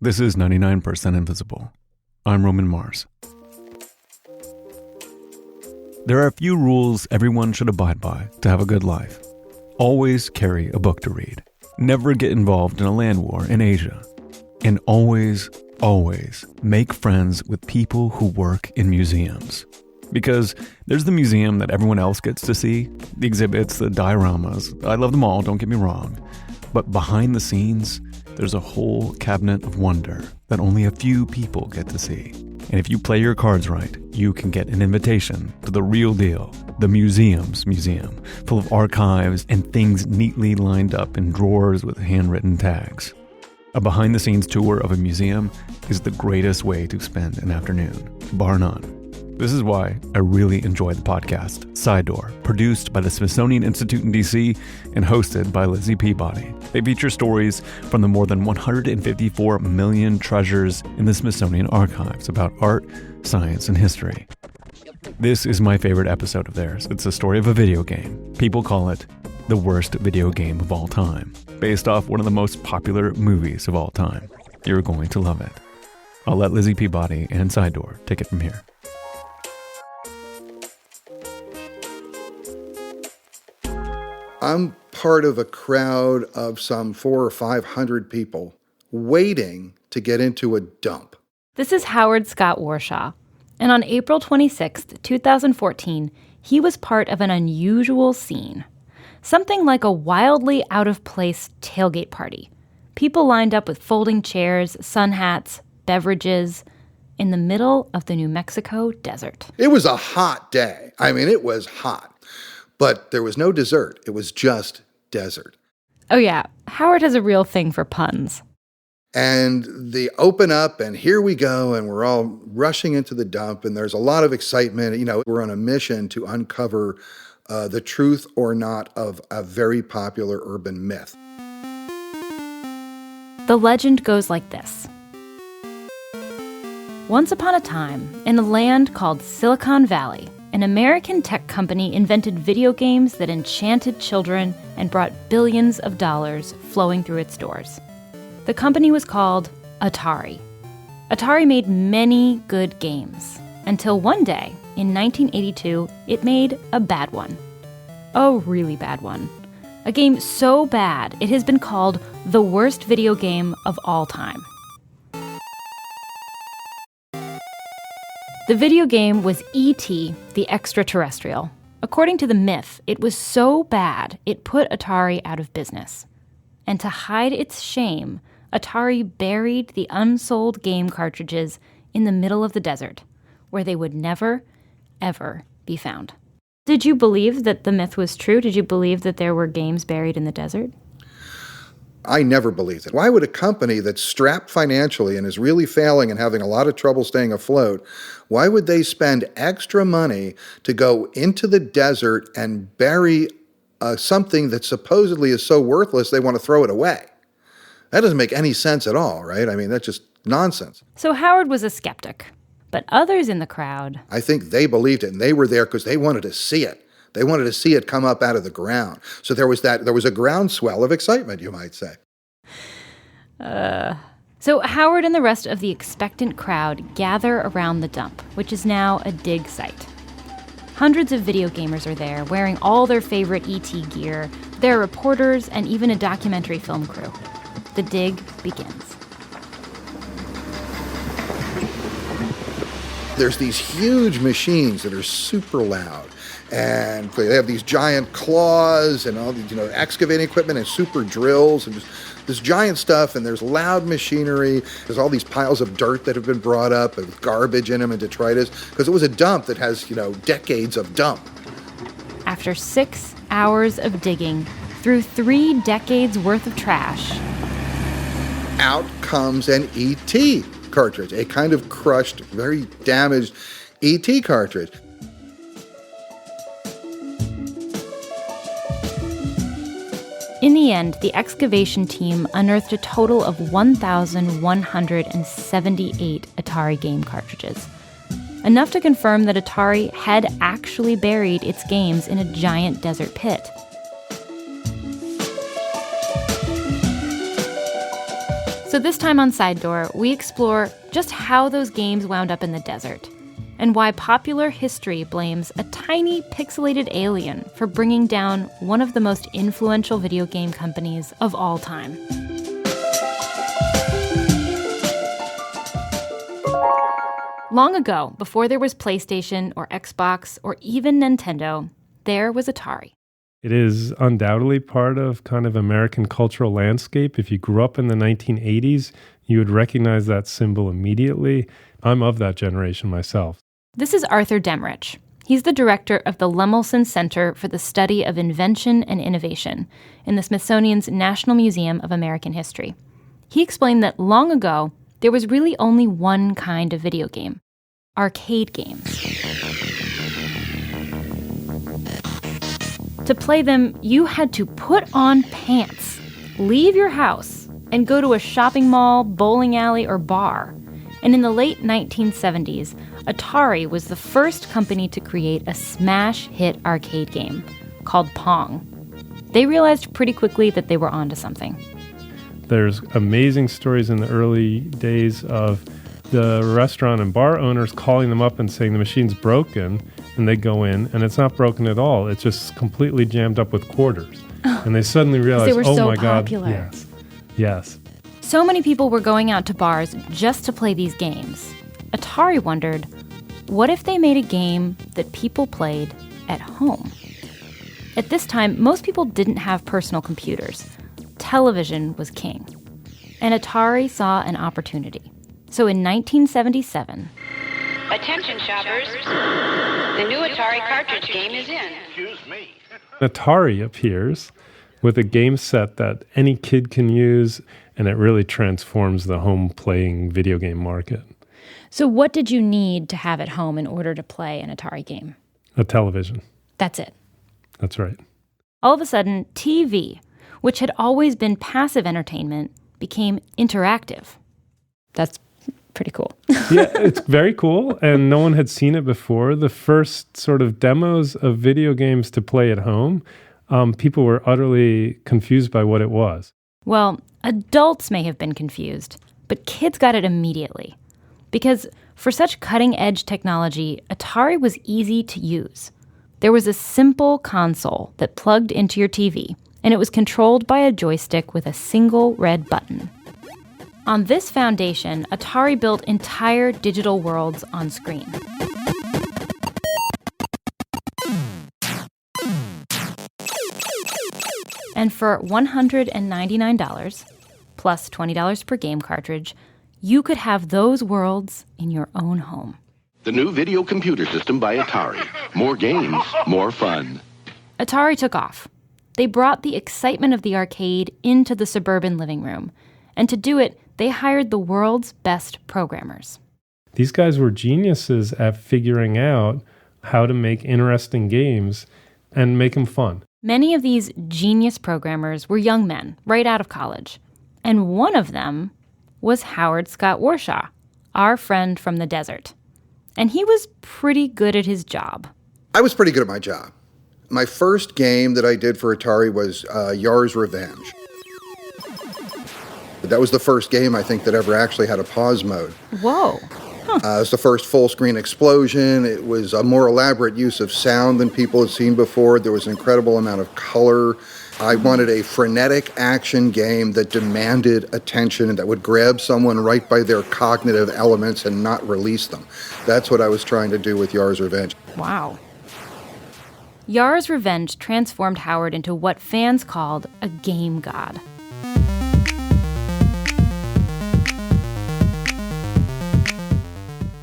This is 99% Invisible. I'm Roman Mars. There are a few rules everyone should abide by to have a good life. Always carry a book to read. Never get involved in a land war in Asia. And always make friends with people who work in museums. Because there's the museum that everyone else gets to see, the exhibits, the dioramas. I love them all, don't get me wrong. But behind the scenes, there's a whole cabinet of wonder that only a few people get to see. And if you play your cards right, you can get an invitation to the real deal, the museum's museum, full of archives and things neatly lined up in drawers with handwritten tags. A behind-the-scenes tour of a museum is the greatest way to spend an afternoon, bar none. This is why I really enjoy the podcast, Side Door, produced by the Smithsonian Institute in DC and hosted by Lizzie Peabody. They feature stories from the more than 154 million treasures in the Smithsonian archives about art, science, and history. This is my favorite episode of theirs. It's the story of a video game. People call it the worst video game of all time, based off one of the most popular movies of all time. You're going to love it. I'll let Lizzie Peabody and Side Door take it from here. I'm part of a crowd of some 400 or 500 people waiting to get into a dump. This is Howard Scott Warshaw. And on April 26th, 2014, he was part of an unusual scene. Something like a wildly out-of-place tailgate party. People lined up with folding chairs, sun hats, beverages, in the middle of the New Mexico desert. It was a hot day. I mean, it was hot. But there was no dessert. It was just desert. Oh yeah, Howard has a real thing for puns. And they open up and here we go and we're all rushing into the dump and there's a lot of excitement. You know, we're on a mission to uncover the truth or not of a very popular urban myth. The legend goes like this. Once upon a time, in a land called Silicon Valley, an American tech company invented video games that enchanted children and brought billions of dollars flowing through its doors. The company was called Atari. Atari made many good games, until one day, in 1982, it made a bad one. A really bad one. A game so bad, it has been called the worst video game of all time. The video game was E.T. the Extra-Terrestrial. According to the myth, it was so bad it put Atari out of business. And to hide its shame, Atari buried the unsold game cartridges in the middle of the desert, where they would never, ever be found. Did you believe that the myth was true? Did you believe that there were games buried in the desert? I never believed it. Why would a company that's strapped financially and is really failing and having a lot of trouble staying afloat, why would they spend extra money to go into the desert and bury something that supposedly is so worthless they want to throw it away? That doesn't make any sense at all, right? I mean, that's just nonsense. So Howard was a skeptic, but others in the crowd... I think they believed it, and they were there because they wanted to see it. They wanted to see it come up out of the ground. So there was a groundswell of excitement, you might say. So Howard and the rest of the expectant crowd gather around the dump, which is now a dig site. Hundreds of video gamers are there, wearing all their favorite E.T. gear. There are reporters and even a documentary film crew. The dig begins. There's these huge machines that are super loud. And they have these giant claws and all these, excavating equipment and super drills and just this giant stuff. And there's loud machinery. There's all these piles of dirt that have been brought up with garbage in them and detritus because it was a dump that has, decades of dump. After 6 hours of digging through 3 decades worth of trash, out comes an E.T. cartridge, a kind of crushed, very damaged E.T. cartridge. In the end, the excavation team unearthed a total of 1,178 Atari game cartridges. Enough to confirm that Atari had actually buried its games in a giant desert pit. So this time on Side Door, we explore just how those games wound up in the desert and why popular history blames a tiny pixelated alien for bringing down one of the most influential video game companies of all time. Long ago, before there was PlayStation or Xbox or even Nintendo, there was Atari. It is undoubtedly part of kind of American cultural landscape. If you grew up in the 1980s, you would recognize that symbol immediately. I'm of that generation myself. This is Arthur Demrich. He's the director of the Lemelson Center for the Study of Invention and Innovation in the Smithsonian's National Museum of American History. He explained that long ago, there was really only one kind of video game: arcade games. To play them, you had to put on pants, leave your house, and go to a shopping mall, bowling alley, or bar. And in the late 1970s, Atari was the first company to create a smash hit arcade game called Pong. They realized pretty quickly that they were onto something. There's amazing stories in the early days of the restaurant and bar owners calling them up and saying the machine's broken, and they go in, and it's not broken at all. It's just completely jammed up with quarters. And they suddenly realize, they were oh so my popular. God, yes. So many people were going out to bars just to play these games. Atari wondered, what if they made a game that people played at home? At this time, most people didn't have personal computers. Television was king. And Atari saw an opportunity. So in 1977... Attention shoppers, the new Atari cartridge game is in. Excuse me. Atari appears with a game set that any kid can use, and it really transforms the home playing video game market. So what did you need to have at home in order to play an Atari game? A television. That's it. That's right. All of a sudden, TV, which had always been passive entertainment, became interactive. That's pretty cool. Yeah, it's very cool, and no one had seen it before. The first sort of demos of video games to play at home, people were utterly confused by what it was. Well, adults may have been confused, but kids got it immediately. Because for such cutting-edge technology, Atari was easy to use. There was a simple console that plugged into your TV, and it was controlled by a joystick with a single red button. On this foundation, Atari built entire digital worlds on screen. And for $199, plus $20 per game cartridge, you could have those worlds in your own home. The new video computer system by Atari. More games, more fun. Atari took off. They brought the excitement of the arcade into the suburban living room. And to do it, they hired the world's best programmers. These guys were geniuses at figuring out how to make interesting games and make them fun. Many of these genius programmers were young men, right out of college. And one of them was Howard Scott Warshaw, our friend from the desert. And he was pretty good at his job. I was pretty good at my job. My first game that I did for Atari was Yar's Revenge. That was the first game, I think, that ever actually had a pause mode. Whoa. It was the first full-screen explosion. It was a more elaborate use of sound than people had seen before. There was an incredible amount of color. I wanted a frenetic action game that demanded attention and that would grab someone right by their cognitive elements and not release them. That's what I was trying to do with Yar's Revenge. Wow. Yar's Revenge transformed Howard into what fans called a game god.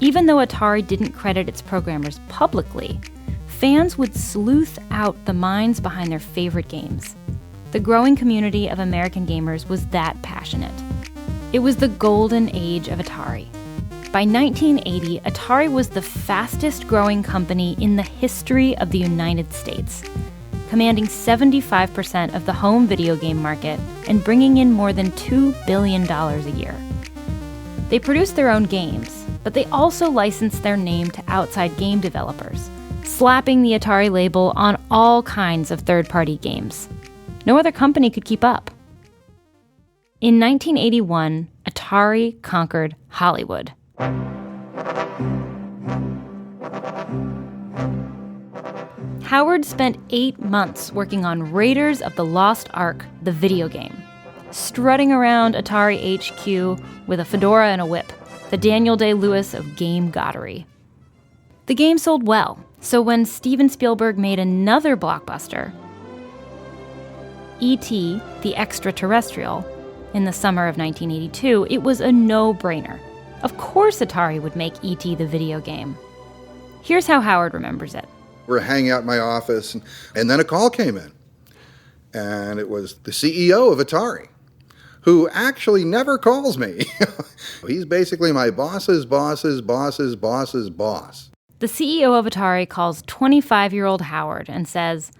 Even though Atari didn't credit its programmers publicly, fans would sleuth out the minds behind their favorite games. The growing community of American gamers was that passionate. It was the golden age of Atari. By 1980, Atari was the fastest growing company in the history of the United States, commanding 75% of the home video game market and bringing in more than $2 billion a year. They produced their own games, but they also licensed their name to outside game developers, slapping the Atari label on all kinds of third-party games. No other company could keep up. In 1981, Atari conquered Hollywood. Howard spent 8 months working on Raiders of the Lost Ark, the video game, strutting around Atari HQ with a fedora and a whip, the Daniel Day-Lewis of game goddery. The game sold well, so when Steven Spielberg made another blockbuster, E.T. the Extra-Terrestrial, in the summer of 1982, it was a no-brainer. Of course Atari would make E.T. the video game. Here's how Howard remembers it. We're hanging out in my office, and then a call came in. And it was the CEO of Atari, who actually never calls me. He's basically my boss's boss's boss's boss's boss. The CEO of Atari calls 25-year-old Howard and says,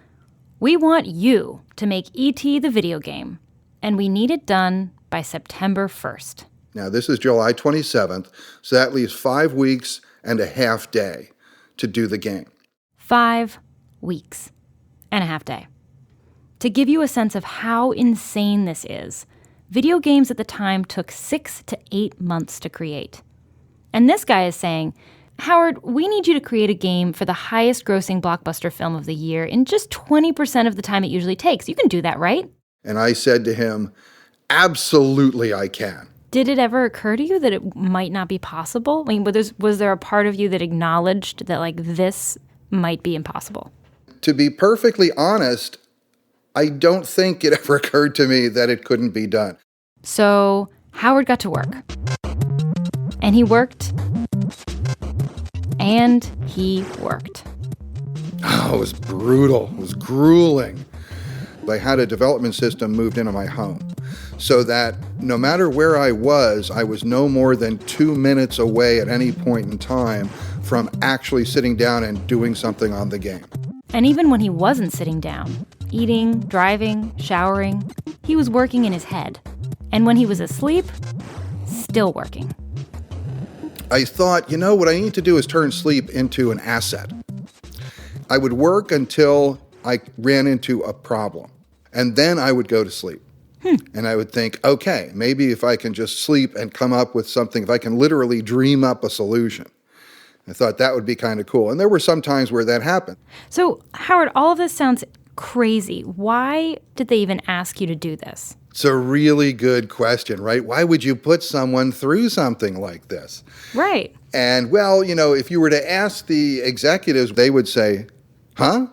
"We want you to make E.T. the video game, and we need it done by September 1st. Now, this is July 27th, so that leaves 5 weeks and a half day to do the game. 5 weeks and a half day. To give you a sense of how insane this is, video games at the time took 6 to 8 months to create. And this guy is saying, "Howard, we need you to create a game for the highest grossing blockbuster film of the year in just 20% of the time it usually takes. You can do that, right?" And I said to him, "Absolutely I can." Did it ever occur to you that it might not be possible? I mean, was there a part of you that acknowledged that, like, this might be impossible? To be perfectly honest, I don't think it ever occurred to me that it couldn't be done. So Howard got to work. And he worked. And he worked. Oh, it was brutal. It was grueling. I had a development system moved into my home so that no matter where I was no more than 2 minutes away at any point in time from actually sitting down and doing something on the game. And even when he wasn't sitting down, eating, driving, showering, he was working in his head. And when he was asleep, still working. I thought, what I need to do is turn sleep into an asset. I would work until I ran into a problem. And then I would go to sleep. And I would think, okay, maybe if I can just sleep and come up with something, if I can literally dream up a solution. I thought that would be kind of cool. And there were some times where that happened. So, Howard, all of this sounds crazy. Why did they even ask you to do this? It's a really good question, right? Why would you put someone through something like this? Right. And, well, if you were to ask the executives, they would say, huh?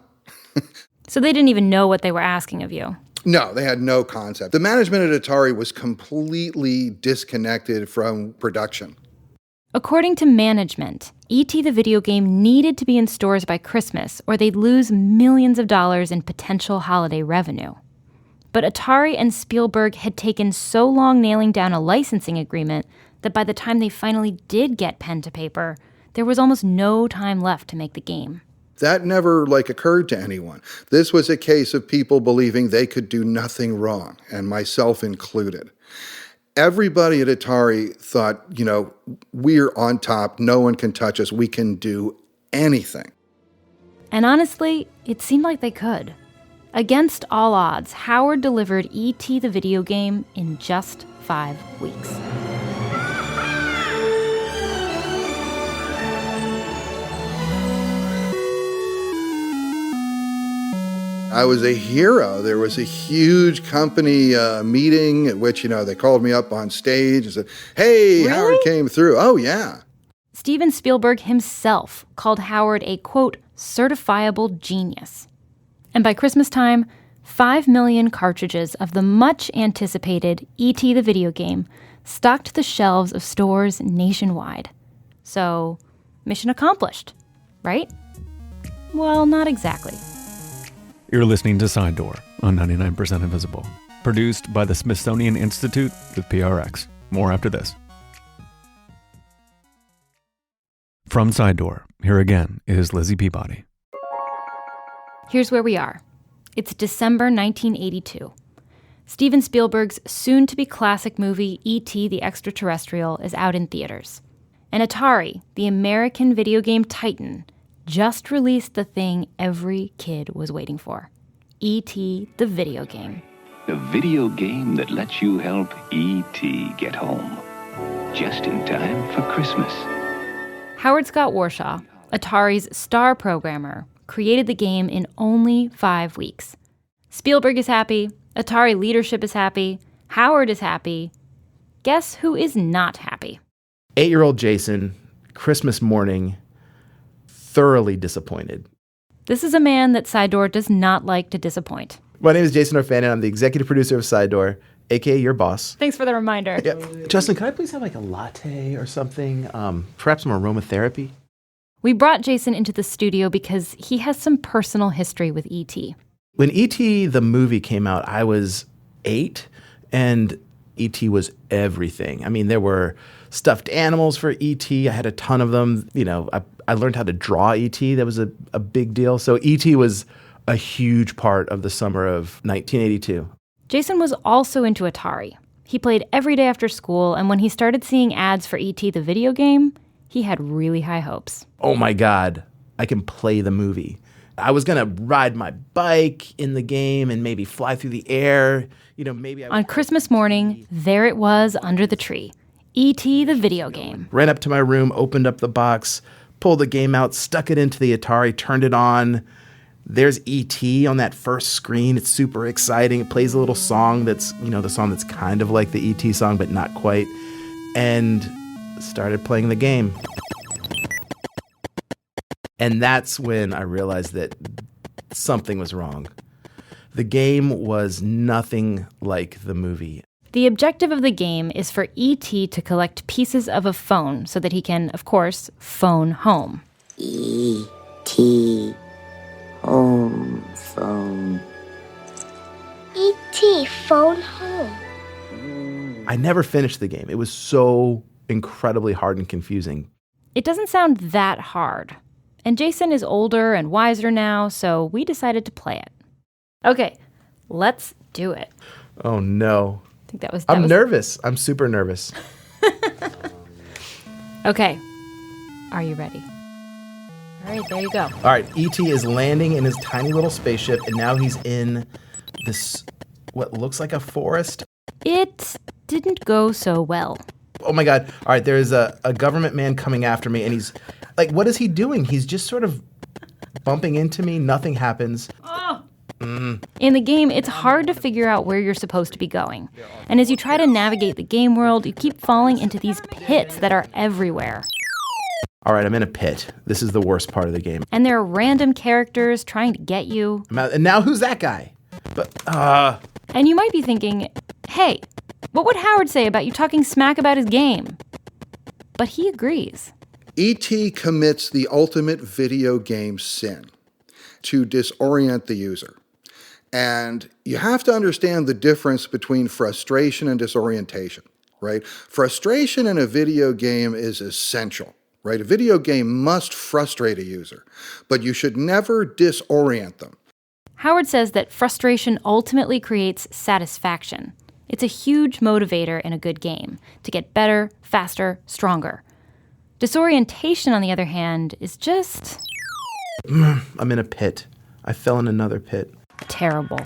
So they didn't even know what they were asking of you? No, they had no concept. The management at Atari was completely disconnected from production. According to management, E.T. the video game needed to be in stores by Christmas or they'd lose millions of dollars in potential holiday revenue. But Atari and Spielberg had taken so long nailing down a licensing agreement that by the time they finally did get pen to paper, there was almost no time left to make the game. That never occurred to anyone. This was a case of people believing they could do nothing wrong, and myself included. Everybody at Atari thought, we're on top, no one can touch us, we can do anything. And honestly, it seemed like they could. Against all odds, Howard delivered E.T. the video game in just 5 weeks. I was a hero. There was a huge company meeting at which, they called me up on stage and said, "Hey, Really? Howard came through." Oh, yeah. Steven Spielberg himself called Howard a, quote, certifiable genius. And by Christmas time, 5 million cartridges of the much-anticipated E.T. the video game stocked the shelves of stores nationwide. So, mission accomplished, right? Well, not exactly. You're listening to Side Door on 99% Invisible, produced by the Smithsonian Institute with PRX. More after this. From Side Door, here again is Lizzie Peabody. Here's where we are. It's December 1982. Steven Spielberg's soon-to-be classic movie E.T. the Extra-Terrestrial is out in theaters. And Atari, the American video game titan, just released the thing every kid was waiting for. E.T. the video game. The video game that lets you help E.T. get home. just in time for Christmas. Howard Scott Warshaw, Atari's star programmer, created the game in only 5 weeks. Spielberg is happy, Atari leadership is happy, Howard is happy. Guess who is not happy? 8-year-old Jason, Christmas morning, thoroughly disappointed. This is a man that Sidor does not like to disappoint. My name is Jason Orfan, and I'm the executive producer of Sidor, aka your boss. Thanks for the reminder. Yeah. Justin, could I please have like a latte or something? Perhaps some aromatherapy? We brought Jason into the studio because he has some personal history with E.T. When E.T. the movie came out, I was 8, and E.T. was everything. I mean, there were stuffed animals for E.T. I had a ton of them. You know, I learned how to draw E.T. That was a big deal. So E.T. was a huge part of the summer of 1982. Jason was also into Atari. He played every day after school, and when he started seeing ads for E.T. the video game, he had really high hopes. Oh my God, I can play the movie. I was going to ride my bike in the game and maybe fly through the air. You know, maybe On Christmas morning, there it was under the tree. E.T. the video game. Ran up to my room, opened up the box, pulled the game out, stuck it into the Atari, turned it on. There's E.T. on that first screen. It's super exciting. It plays a little song that's, you know, the song that's kind of like the E.T. song, but not quite. And started playing the game. And that's when I realized that something was wrong. The game was nothing like the movie. The objective of the game is for E.T. to collect pieces of a phone so that he can, of course, phone home. E.T. Home phone. E.T. phone home. I never finished the game. It was so incredibly hard and confusing. It doesn't sound that hard. And Jason is older and wiser now, so we decided to play it. Okay, let's do it. Oh no. I think that was nervous. I'm super nervous. Okay. Are you ready? All right, there you go. All right, E.T. is landing in his tiny little spaceship, and now he's in this, what looks like a forest. It didn't go so well. Oh my God. All right, there's a government man coming after me, and he's like, what is he doing? He's just sort of bumping into me. Nothing happens. Oh. In the game, it's hard to figure out where you're supposed to be going. And as you try to navigate the game world, you keep falling into these pits that are everywhere. All right, I'm in a pit. This is the worst part of the game. And there are random characters trying to get you. And now who's that guy? And you might be thinking, hey, what would Howard say about you talking smack about his game? But he agrees. E.T. commits the ultimate video game sin, to disorient the user. And you have to understand the difference between frustration and disorientation, right? Frustration in a video game is essential, right? A video game must frustrate a user, but you should never disorient them. Howard says that frustration ultimately creates satisfaction. It's a huge motivator in a good game to get better, faster, stronger. Disorientation, on the other hand, is just... I'm in a pit. I fell in another pit. Terrible.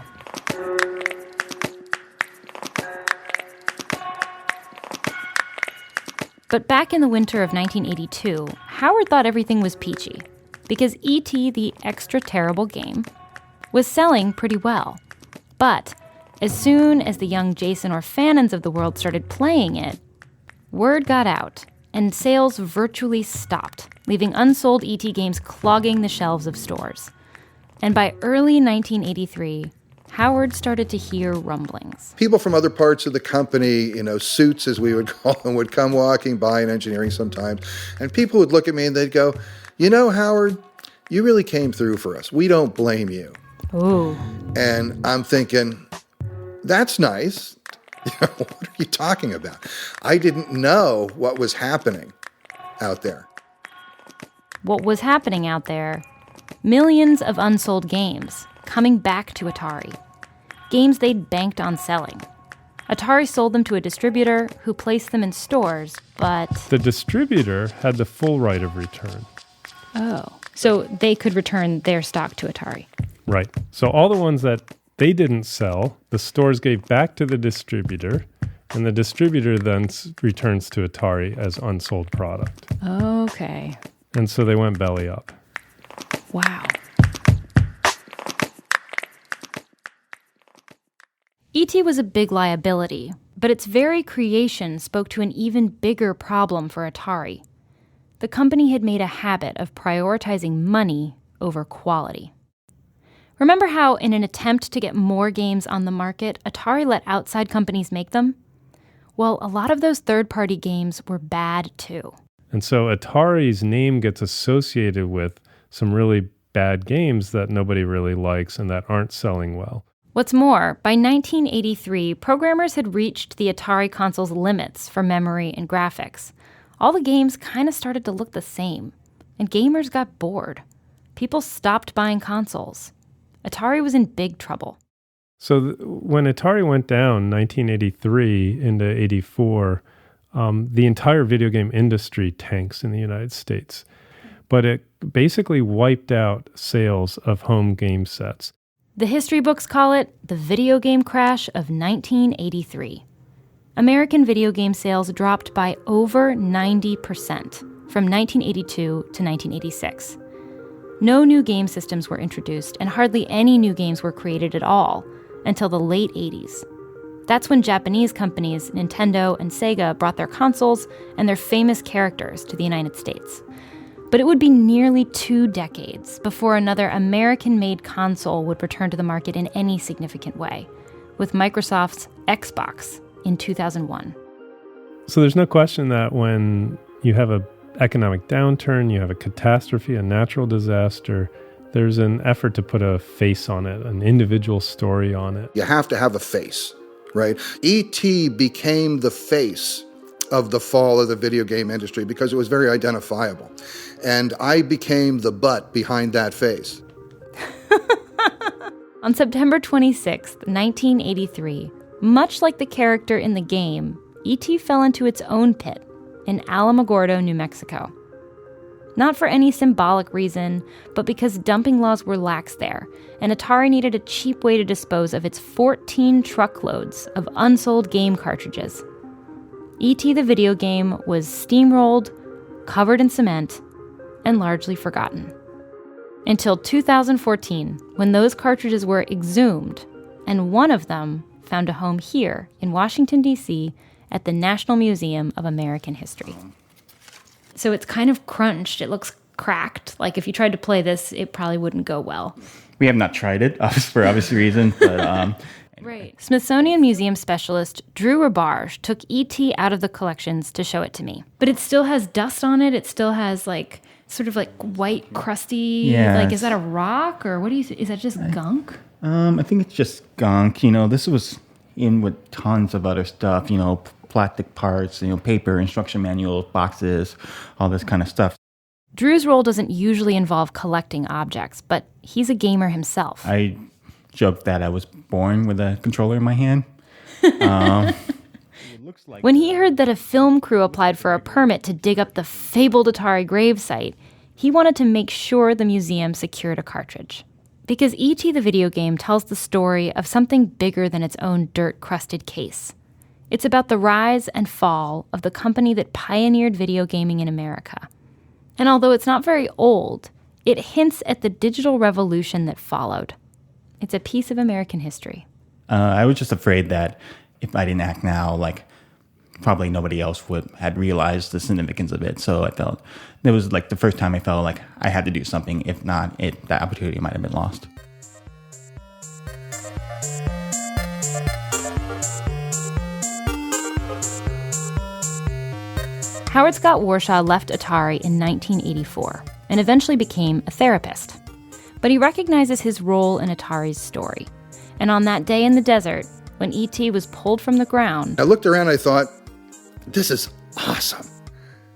But back in the winter of 1982, Howard thought everything was peachy because E.T. the Extra-Terrible game was selling pretty well. But as soon as the young Jason Orfanons of the world started playing it, word got out and sales virtually stopped, leaving unsold E.T. games clogging the shelves of stores. And by early 1983, Howard started to hear rumblings. People from other parts of the company, suits as we would call them, would come walking by in engineering sometimes, and people would look at me and they'd go, Howard, you really came through for us. We don't blame you. Ooh. And I'm thinking, that's nice. What are you talking about? I didn't know what was happening out there. What was happening out there? Millions of unsold games coming back to Atari. Games they'd banked on selling. Atari sold them to a distributor who placed them in stores, but... The distributor had the full right of return. Oh. So they could return their stock to Atari. Right. So all the ones that they didn't sell, the stores gave back to the distributor, And the distributor then returns to Atari as unsold product. Okay. And so they went belly up. Wow. E.T. was a big liability, but its very creation spoke to an even bigger problem for Atari. The company had made a habit of prioritizing money over quality. Remember how, in an attempt to get more games on the market, Atari let outside companies make them? Well, a lot of those third-party games were bad too. And so Atari's name gets associated with some really bad games that nobody really likes and that aren't selling well. What's more, by 1983, programmers had reached the Atari console's limits for memory and graphics. All the games kind of started to look the same, and gamers got bored. People stopped buying consoles. Atari was in big trouble. So when Atari went down 1983 into 84, the entire video game industry tanks in the United States. But it basically wiped out sales of home game sets. The history books call it the video game crash of 1983. American video game sales dropped by over 90% from 1982 to 1986. No new game systems were introduced, and hardly any new games were created at all until the late 80s. That's when Japanese companies Nintendo and Sega brought their consoles and their famous characters to the United States. But it would be nearly 2 decades before another American-made console would return to the market in any significant way, with Microsoft's Xbox in 2001. So there's no question that when you have an economic downturn, you have a catastrophe, a natural disaster, there's an effort to put a face on it, an individual story on it. You have to have a face, right? E.T. became the face of the fall of the video game industry because it was very identifiable. And I became the butt behind that face. On September 26, 1983, much like the character in the game, E.T. fell into its own pit in Alamogordo, New Mexico. Not for any symbolic reason, but because dumping laws were lax there, and Atari needed a cheap way to dispose of its 14 truckloads of unsold game cartridges. E.T. the video game was steamrolled, covered in cement, and largely forgotten. Until 2014, when those cartridges were exhumed, and one of them found a home here in Washington, D.C. at the National Museum of American History. So it's kind of crunched. It looks cracked. Like if you tried to play this, it probably wouldn't go well. We have not tried it, for obvious reasons, but... Right. Smithsonian Museum specialist Drew Rabarge took E.T. out of the collections to show it to me. But it still has dust on it. It still has sort of white, crusty, yeah, is that a rock or what do you think? Is that just gunk? I think it's just gunk. This was in with tons of other stuff, plastic parts, paper, instruction manuals, boxes, all this kind of stuff. Drew's role doesn't usually involve collecting objects, but he's a gamer himself. I joke that I was born with a controller in my hand. When he heard that a film crew applied for a permit to dig up the fabled Atari gravesite, he wanted to make sure the museum secured a cartridge. Because E.T. the video game tells the story of something bigger than its own dirt-crusted case. It's about the rise and fall of the company that pioneered video gaming in America. And although it's not very old, it hints at the digital revolution that followed. It's a piece of American history. I was just afraid that if I didn't act now, probably nobody else had realized the significance of it. So I felt it was the first time I felt like I had to do something. If not, that opportunity might have been lost. Howard Scott Warshaw left Atari in 1984 and eventually became a therapist. But he recognizes his role in Atari's story. And on that day in the desert, when E.T. was pulled from the ground, I looked around and I thought, this is awesome.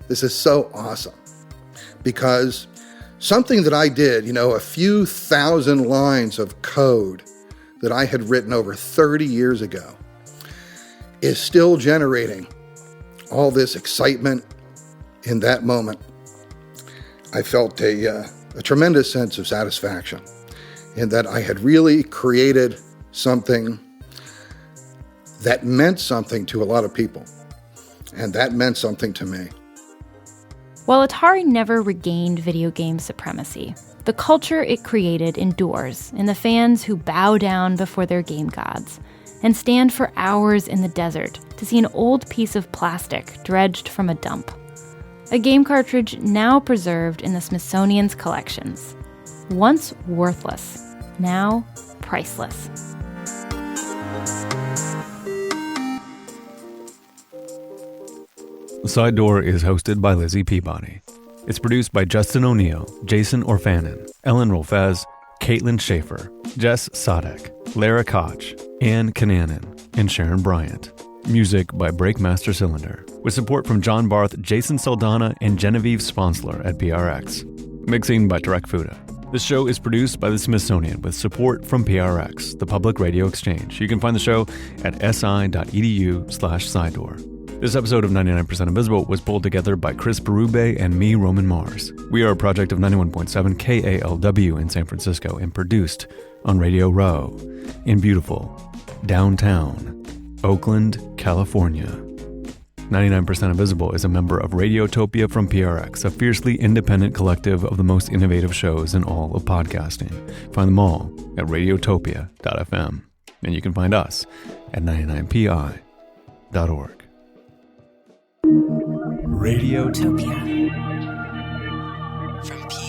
This is so awesome. Because something that I did, a few thousand lines of code that I had written over 30 years ago is still generating all this excitement in that moment. I felt a tremendous sense of satisfaction in that I had really created something that meant something to a lot of people. And that meant something to me. While Atari never regained video game supremacy, the culture it created endures in the fans who bow down before their game gods and stand for hours in the desert to see an old piece of plastic dredged from a dump. A game cartridge now preserved in the Smithsonian's collections. Once worthless, now priceless. Side Door is hosted by Lizzie Peabody. It's produced by Justin O'Neill, Jason Orfanon, Ellen Rolfez, Caitlin Schaefer, Jess Sadek, Lara Koch, Ann Kananen, and Sharon Bryant. Music by Breakmaster Cylinder, with support from John Barth, Jason Saldana, and Genevieve Sponsler at PRX. Mixing by Tarek Fuda. This show is produced by the Smithsonian with support from PRX, the Public Radio Exchange. You can find the show at si.edu/sidedoor. This episode of 99% Invisible was pulled together by Chris Berube and me, Roman Mars. We are a project of 91.7 KALW in San Francisco and produced on Radio Row in beautiful downtown Oakland, California. 99% Invisible is a member of Radiotopia from PRX, a fiercely independent collective of the most innovative shows in all of podcasting. Find them all at radiotopia.fm. And you can find us at 99pi.org. Radiotopia from PRX.